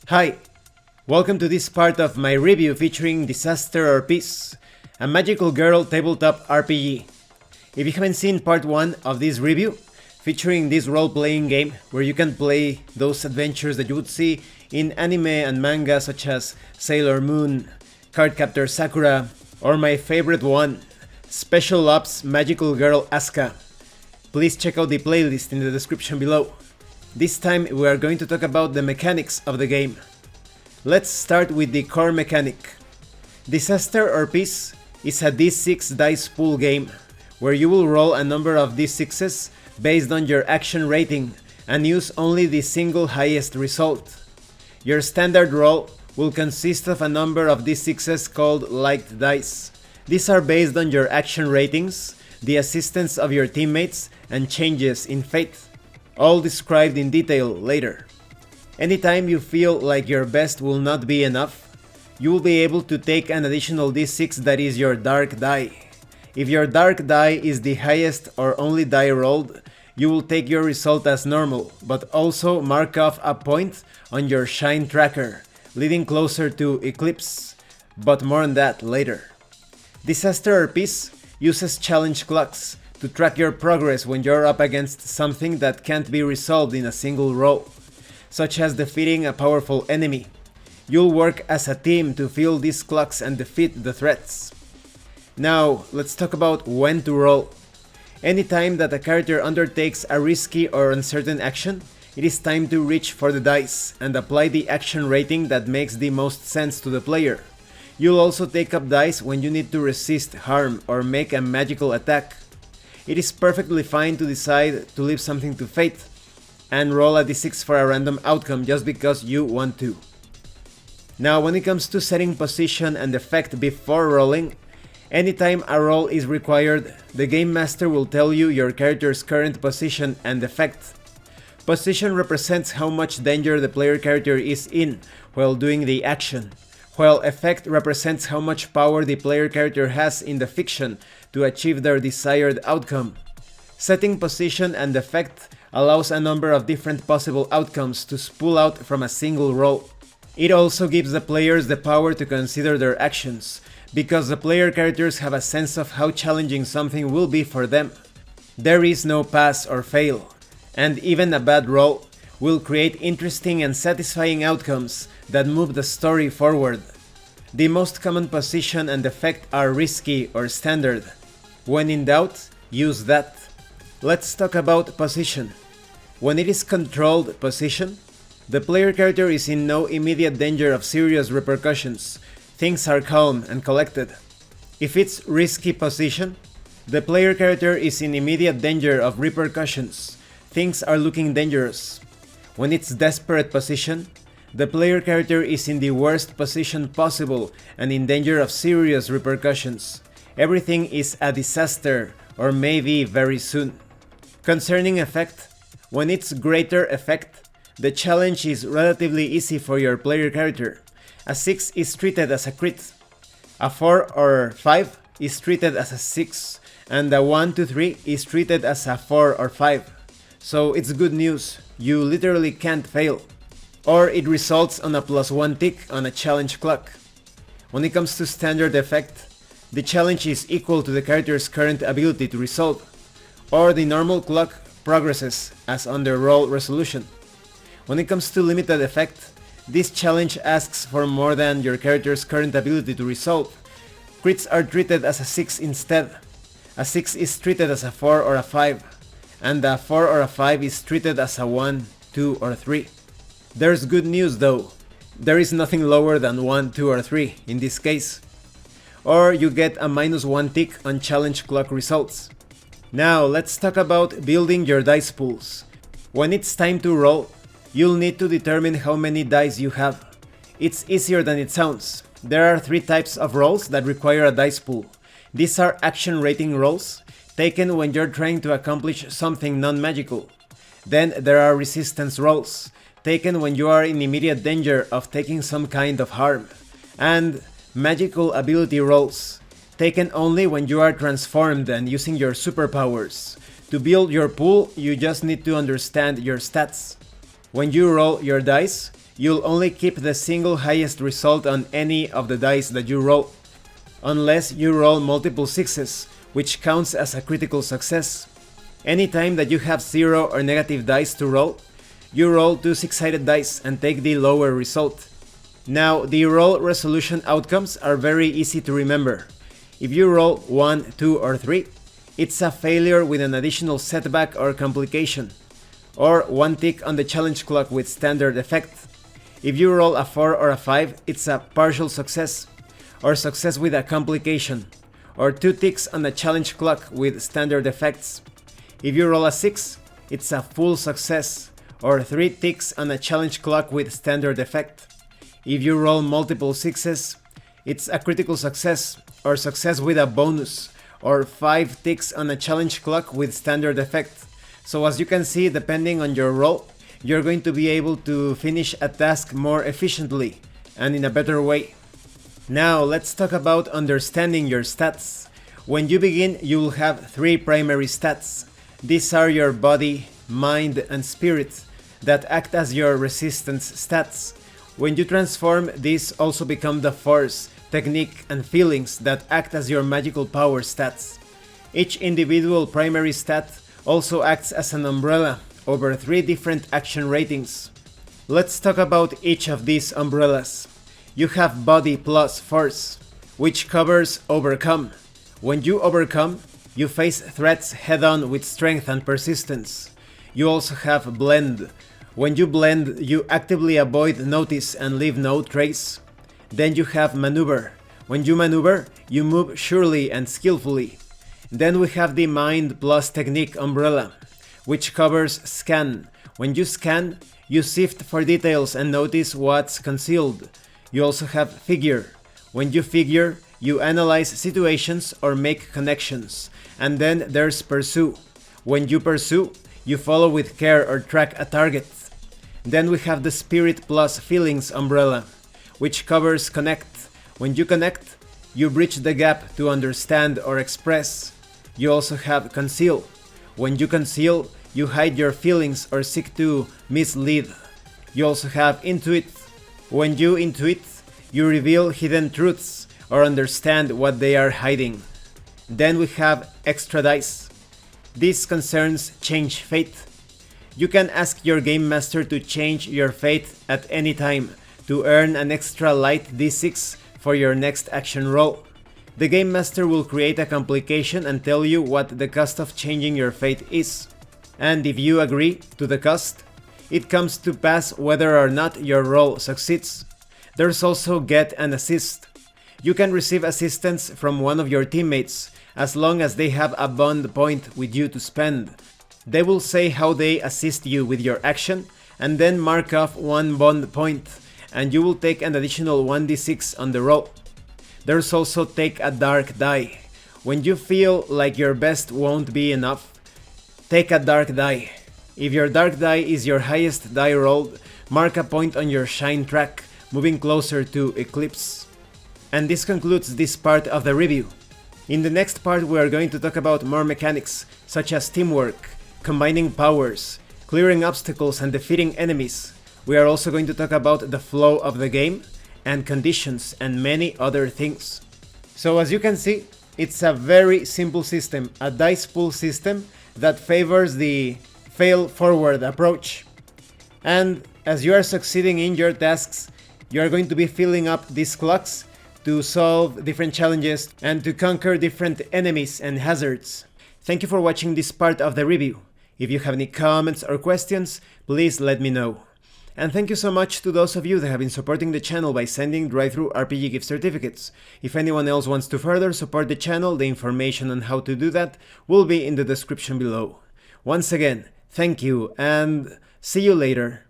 Hi, welcome to this part of my review featuring Disaster or Peace, a Magical Girl Tabletop RPG. If you haven't seen part 1 of this review, featuring this role-playing game where you can play those adventures that you would see in anime and manga such as Sailor Moon, Cardcaptor Sakura, or my favorite one, Special Ops Magical Girl Asuka. Please check out the playlist in the description below. This time we are going to talk about the mechanics of the game. Let's start with the core mechanic. Disaster or Peace is a d6 dice pool game, where you will roll a number of d6s based on your action rating and use only the single highest result. Your standard roll will consist of a number of d6s called liked dice. These are based on your action ratings, the assistance of your teammates, and changes in fate, all described in detail later. Anytime you feel like your best will not be enough, you will be able to take an additional d6 that is your dark die. If your dark die is the highest or only die rolled, you will take your result as normal, but also mark off a point on your shine tracker, leading closer to Eclipse, but more on that later. Disaster or Peace uses challenge clocks to track your progress when you're up against something that can't be resolved in a single roll, such as defeating a powerful enemy. You'll work as a team to fill these clocks and defeat the threats. Now, let's talk about when to roll. Anytime that a character undertakes a risky or uncertain action, it is time to reach for the dice and apply the action rating that makes the most sense to the player. You'll also take up dice when you need to resist harm or make a magical attack. It is perfectly fine to decide to leave something to fate and roll a d6 for a random outcome just because you want to. Now, when it comes to setting position and effect before rolling, anytime a roll is required, the Game Master will tell you your character's current position and effect. Position represents how much danger the player character is in while doing the action, while effect represents how much power the player character has in the fiction to achieve their desired outcome. Setting position and effect allows a number of different possible outcomes to spool out from a single roll. It also gives the players the power to consider their actions, because the player characters have a sense of how challenging something will be for them. There is no pass or fail, and even a bad roll will create interesting and satisfying outcomes that move the story forward. The most common position and effect are risky or standard. When in doubt, use that. Let's talk about position. When it is controlled position, the player character is in no immediate danger of serious repercussions. Things are calm and collected. If it's risky position, the player character is in immediate danger of repercussions. Things are looking dangerous. When it's desperate position, the player character is in the worst position possible and in danger of serious repercussions. Everything is a disaster, or maybe very soon. Concerning effect, when it's greater effect, the challenge is relatively easy for your player character. A 6 is treated as a crit, a 4 or 5 is treated as a 6, and a 1 to 3 is treated as a 4 or 5. So it's good news, you literally can't fail. Or it results on a +1 tick on a challenge clock. When it comes to standard effect, the challenge is equal to the character's current ability to resolve, or the normal clock progresses as under roll resolution. When it comes to limited effect, this challenge asks for more than your character's current ability to resolve. Crits are treated as a 6 instead. A 6 is treated as a 4 or a 5, and a 4 or a 5 is treated as a 1, 2 or 3. There's good news though. There is nothing lower than 1, 2 or 3 in this case. Or you get a -1 tick on challenge clock results. Now let's talk about building your dice pools. When it's time to roll, you'll need to determine how many dice you have. It's easier than it sounds. There are 3 types of rolls that require a dice pool. These are action rating rolls, taken when you're trying to accomplish something non-magical. Then there are resistance rolls, taken when you are in immediate danger of taking some kind of harm. And magical ability rolls, taken only when you are transformed and using your superpowers. To build your pool, you just need to understand your stats. When you roll your dice, you'll only keep the single highest result on any of the dice that you roll, unless you roll multiple sixes, which counts as a critical success. Anytime that you have 0 or negative dice to roll, you roll 2 six-sided dice and take the lower result. Now, the roll resolution outcomes are very easy to remember. If you roll 1, 2, or 3, it's a failure with an additional setback or complication, or 1 tick on the challenge clock with standard effect. If you roll a 4 or a 5, it's a partial success, or success with a complication, or 2 ticks on the challenge clock with standard effects. If you roll a 6, it's a full success, or 3 ticks on a challenge clock with standard effect. If you roll multiple 6s, it's a critical success, or success with a bonus, or 5 ticks on a challenge clock with standard effect. So as you can see, depending on your roll, you're going to be able to finish a task more efficiently and in a better way. Now let's talk about understanding your stats. When you begin, you will have 3 primary stats. These are your body, mind, and spirit that act as your resistance stats. When you transform, these also become the force, technique, and feelings that act as your magical power stats. Each individual primary stat also acts as an umbrella over 3 different action ratings. Let's talk about each of these umbrellas. You have body plus force, which covers overcome. When you overcome, you face threats head-on with strength and persistence. You also have blend. When you blend, you actively avoid notice and leave no trace. Then you have maneuver. When you maneuver, you move surely and skillfully. Then we have the mind plus technique umbrella, which covers scan. When you scan, you sift for details and notice what's concealed. You also have figure. When you figure, you analyze situations or make connections. And then there's pursue. When you pursue, you follow with care or track a target. Then we have the spirit plus feelings umbrella, which covers connect. When you connect, you bridge the gap to understand or express. You also have conceal. When you conceal, you hide your feelings or seek to mislead. You also have intuit. When you intuit, you reveal hidden truths or understand what they are hiding. Then we have extra dice. This concerns change fate. You can ask your game master to change your fate at any time to earn an extra light d6 for your next action roll. The game master will create a complication and tell you what the cost of changing your fate is. And if you agree to the cost, it comes to pass whether or not your roll succeeds. There's also get and assist. You can receive assistance from one of your teammates as long as they have a bond point with you to spend. They will say how they assist you with your action and then mark off 1 bond point, and you will take an additional 1d6 on the roll. There's also take a dark die. When you feel like your best won't be enough, take a dark die. If your dark die is your highest die rolled, mark a point on your shine track, moving closer to Eclipse. And this concludes this part of the review. In the next part we are going to talk about more mechanics, such as teamwork, combining powers, clearing obstacles and defeating enemies. We are also going to talk about the flow of the game, and conditions, and many other things. So as you can see, it's a very simple system, a dice pool system that favors the fail forward approach. And as you are succeeding in your tasks, you are going to be filling up these clocks to solve different challenges and to conquer different enemies and hazards. Thank you for watching this part of the review. If you have any comments or questions, please let me know. And thank you so much to those of you that have been supporting the channel by sending drive-thru RPG gift certificates. If anyone else wants to further support the channel, the information on how to do that will be in the description below. Once again, thank you and see you later.